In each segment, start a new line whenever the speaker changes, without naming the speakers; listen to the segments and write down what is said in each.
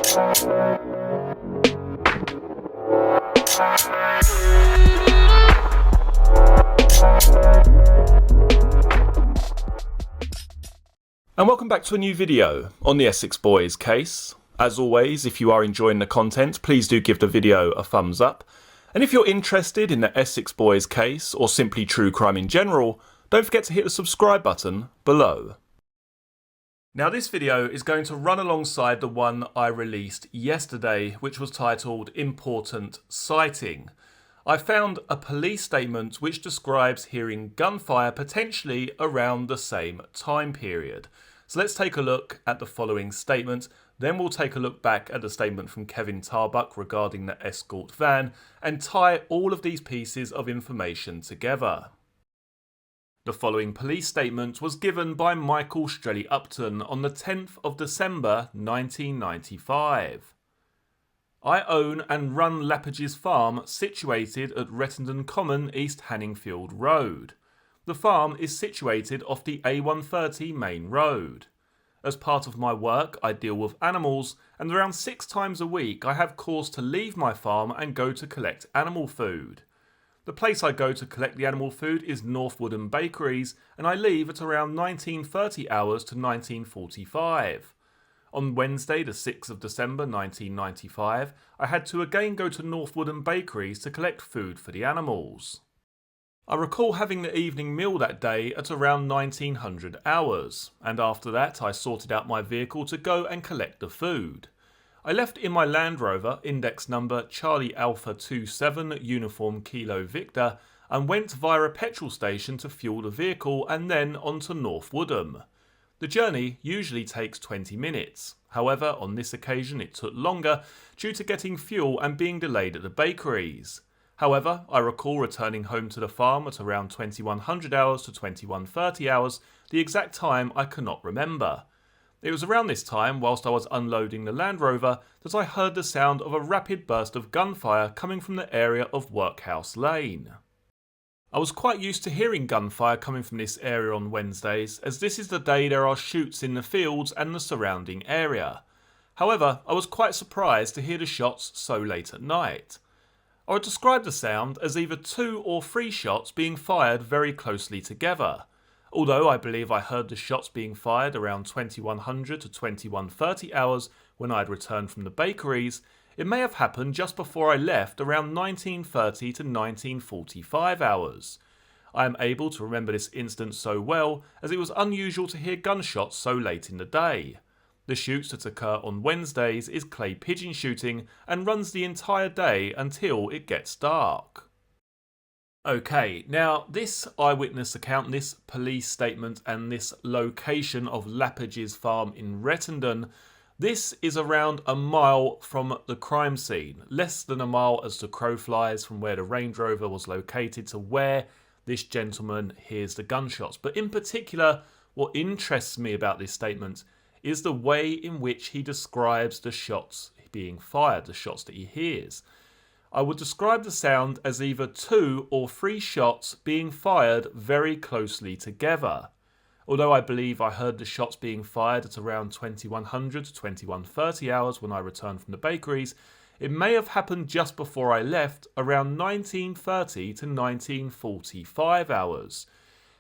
And welcome back to a new video on the Essex Boys case. As always, if you are enjoying the content, please do give the video a thumbs up. And if you're interested in the Essex Boys case, or simply true crime in general, don't forget to hit the subscribe button below. Now this video is going to run alongside the one I released yesterday, which was titled Important Sighting. I found a police statement which describes hearing gunfire potentially around the same time period. So let's take a look at the following statement, then we'll take a look back at the statement from Kevin Tarbuck regarding the escort van and tie all of these pieces of information together. The following police statement was given by Michael Strelly Upton on the 10th of December 1995. I own and run Lappage's farm situated at Rettendon Common, East Hanningfield Road. The farm is situated off the A130 main road. As part of my work, I deal with animals, and around 6 times a week I have cause to leave my farm and go to collect animal food. The place I go to collect the animal food is North Woodham Bakeries, and I leave at around 19:30 hours to 19:45. On Wednesday, the 6th of December 1995, I had to again go to North Woodham Bakeries to collect food for the animals. I recall having the evening meal that day at around 1900 hours, and after that I sorted out my vehicle to go and collect the food. I left in my Land Rover, index number Charlie Alpha 27 Uniform Kilo Victor, and went via a petrol station to fuel the vehicle and then on to North Woodham. The journey usually takes 20 minutes. However, on this occasion it took longer due to getting fuel and being delayed at the bakeries. However, I recall returning home to the farm at around 2100 hours to 21:30 hours, the exact time I cannot remember. It was around this time, whilst I was unloading the Land Rover, that I heard the sound of a rapid burst of gunfire coming from the area of Workhouse Lane. I was quite used to hearing gunfire coming from this area on Wednesdays, as this is the day there are shoots in the fields and the surrounding area. However, I was quite surprised to hear the shots so late at night. I would describe the sound as either 2 or 3 shots being fired very closely together. Although I believe I heard the shots being fired around 2100 to 21:30 hours when I had returned from the bakeries, it may have happened just before I left around 19:30 to 19:45 hours. I am able to remember this instance so well as it was unusual to hear gunshots so late in the day. The shoots that occur on Wednesdays is clay pigeon shooting and runs the entire day until it gets dark. Okay, now this eyewitness account, this police statement and this location of Lappage's farm in Rettendon, this is around a mile from the crime scene, less than a mile as the crow flies from where the Range Rover was located to where this gentleman hears the gunshots. But in particular, what interests me about this statement is the way in which he describes the shots being fired, the shots that he hears. I would describe the sound as either 2 or 3 shots being fired very closely together. Although I believe I heard the shots being fired at around 2100 to 21:30 hours when I returned from the bakeries, it may have happened just before I left around 19:30 to 19:45 hours.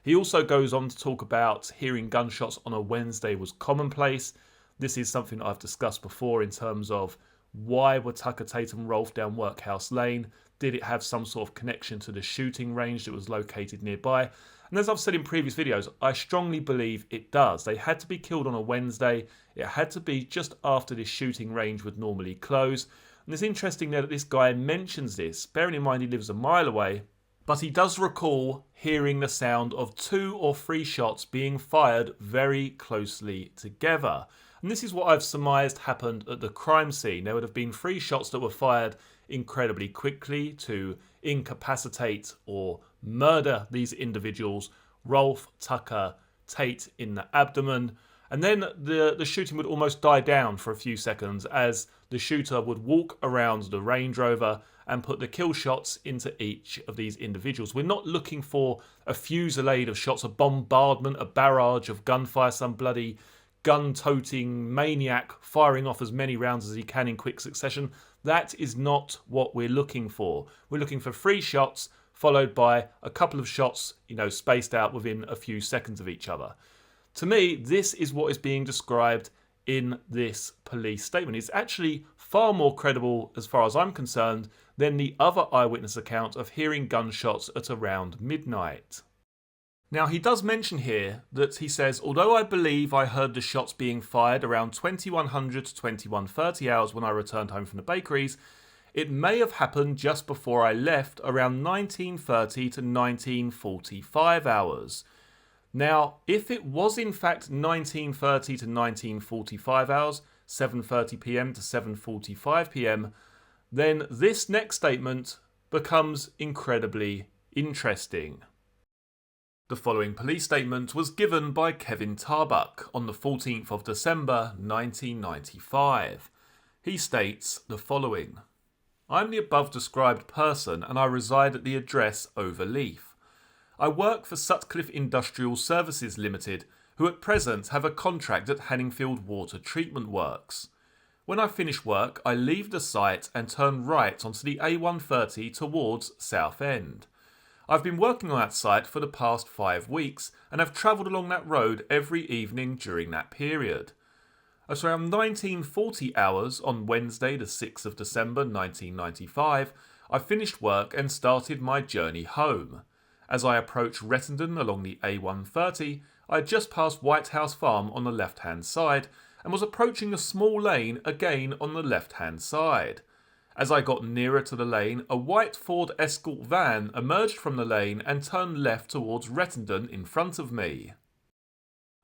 He also goes on to talk about hearing gunshots on a Wednesday was commonplace. This is something that I've discussed before in terms of why were Tucker, Tate and Rolfe down Workhouse Lane? Did it have some sort of connection to the shooting range that was located nearby? And as I've said in previous videos, I strongly believe it does. They had to be killed on a Wednesday. It had to be just after this shooting range would normally close. And it's interesting there that this guy mentions this, bearing in mind he lives a mile away, but he does recall hearing the sound of 2 or 3 shots being fired very closely together. And this is what I've surmised happened at the crime scene. There would have been 3 shots that were fired incredibly quickly to incapacitate or murder these individuals, Rolfe, Tucker, Tate in the abdomen. And then the shooting would almost die down for a few seconds as the shooter would walk around the Range Rover and put the kill shots into each of these individuals. We're not looking for a fusillade of shots, a bombardment, a barrage of gunfire, some bloody gun-toting maniac firing off as many rounds as he can in quick succession. That is not what we're looking for. We're looking for 3 shots followed by a couple of shots, spaced out within a few seconds of each other. To me, this is what is being described in this police statement. It's actually far more credible, as far as I'm concerned, than the other eyewitness account of hearing gunshots at around midnight. Now, he does mention here that he says, although I believe I heard the shots being fired around 2100 to 2130 hours when I returned home from the bakeries, it may have happened just before I left around 1930 to 1945 hours. Now, if it was in fact 1930 to 1945 hours, 7:30 p.m. to 7:45 p.m, then this next statement becomes incredibly interesting. The following police statement was given by Kevin Tarbuck on the 14th of December 1995. He states the following: I'm the above described person and I reside at the address Overleaf. I work for Sutcliffe Industrial Services Limited, who at present have a contract at Hanningfield Water Treatment Works. When I finish work, I leave the site and turn right onto the A130 towards Southend. I've been working on that site for the past 5 weeks and have travelled along that road every evening during that period. At around 1940 hours on Wednesday the 6th of December 1995, I finished work and started my journey home. As I approached Rettendon along the A130, I had just passed White House Farm on the left-hand side and was approaching a small lane again on the left-hand side. As I got nearer to the lane, a white Ford Escort van emerged from the lane and turned left towards Rettendon in front of me.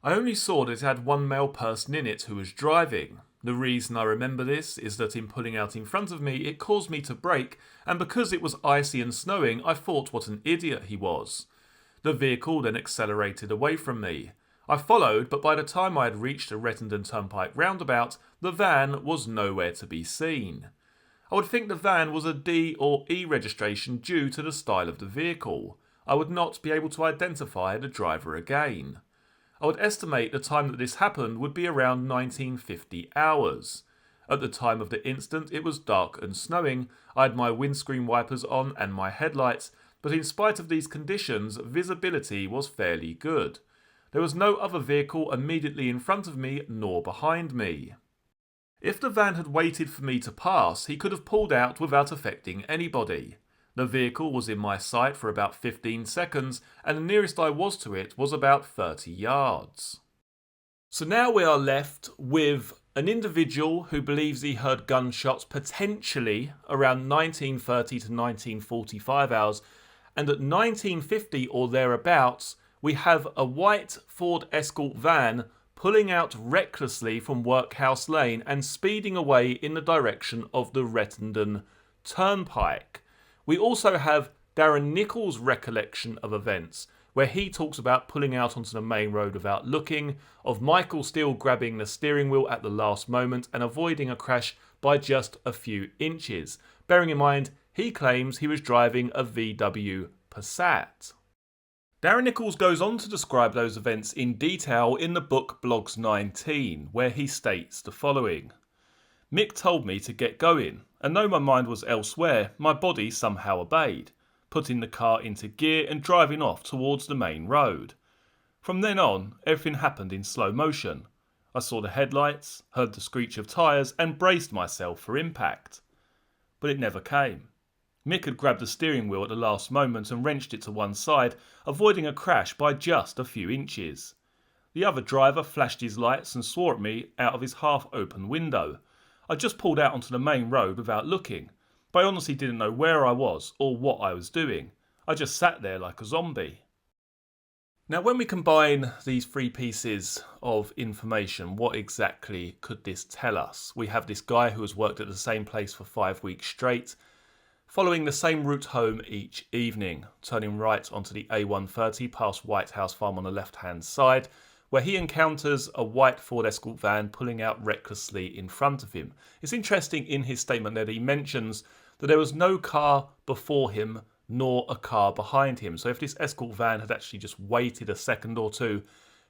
I only saw that it had one male person in it who was driving. The reason I remember this is that in pulling out in front of me, it caused me to brake, and because it was icy and snowing, I thought what an idiot he was. The vehicle then accelerated away from me. I followed, but by the time I had reached the Rettendon Turnpike roundabout, the van was nowhere to be seen. I would think the van was a D or E registration due to the style of the vehicle. I would not be able to identify the driver again. I would estimate the time that this happened would be around 1950 hours. At the time of the incident, it was dark and snowing. I had my windscreen wipers on and my headlights, but in spite of these conditions, visibility was fairly good. There was no other vehicle immediately in front of me nor behind me. If the van had waited for me to pass, he could have pulled out without affecting anybody. The vehicle was in my sight for about 15 seconds, and the nearest I was to it was about 30 yards. So now we are left with an individual who believes he heard gunshots potentially around 1930 to 1945 hours, and at 1950 or thereabouts, we have a white Ford Escort van pulling out recklessly from Workhouse Lane and speeding away in the direction of the Rettendon Turnpike. We also have Darren Nichols' recollection of events, where he talks about pulling out onto the main road without looking, of Michael Steele grabbing the steering wheel at the last moment and avoiding a crash by just a few inches. Bearing in mind, he claims he was driving a VW Passat. Darren Nichols goes on to describe those events in detail in the book Blogs 19, where he states the following. Mick told me to get going, and though my mind was elsewhere, my body somehow obeyed, putting the car into gear and driving off towards the main road. From then on, everything happened in slow motion. I saw the headlights, heard the screech of tyres, and braced myself for impact. But it never came. Mick had grabbed the steering wheel at the last moment and wrenched it to one side, avoiding a crash by just a few inches. The other driver flashed his lights and swore at me out of his half-open window. I just pulled out onto the main road without looking, but I honestly didn't know where I was or what I was doing. I just sat there like a zombie. Now, when we combine these 3 pieces of information, what exactly could this tell us? We have this guy who has worked at the same place for 5 weeks straight, following the same route home each evening, turning right onto the A130 past White House Farm on the left-hand side, where he encounters a white Ford Escort van pulling out recklessly in front of him. It's interesting in his statement that he mentions that there was no car before him nor a car behind him. So if this Escort van had actually just waited a second or two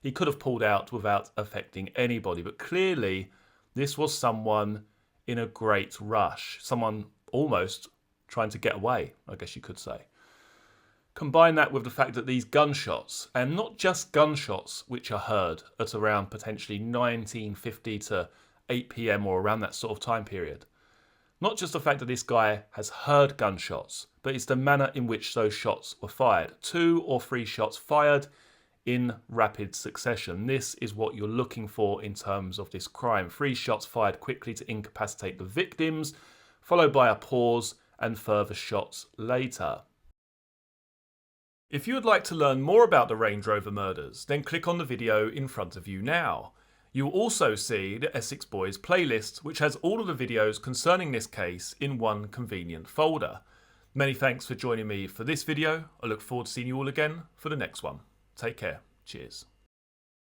he could have pulled out without affecting anybody. But clearly, this was someone in a great rush, someone almost trying to get away, I guess you could say. Combine that with the fact that these gunshots, and not just gunshots which are heard at around potentially 1950 to 8 p.m. or around that sort of time period. Not just the fact that this guy has heard gunshots, but it's the manner in which those shots were fired. 2 or 3 shots fired in rapid succession. This is what you're looking for in terms of this crime. 3 shots fired quickly to incapacitate the victims, followed by a pause and further shots later. If you would like to learn more about the Range Rover murders, then click on the video in front of you now. You will also see the Essex Boys playlist, which has all of the videos concerning this case in one convenient folder. Many thanks for joining me for this video. I look forward to seeing you all again for the next one. Take care. Cheers.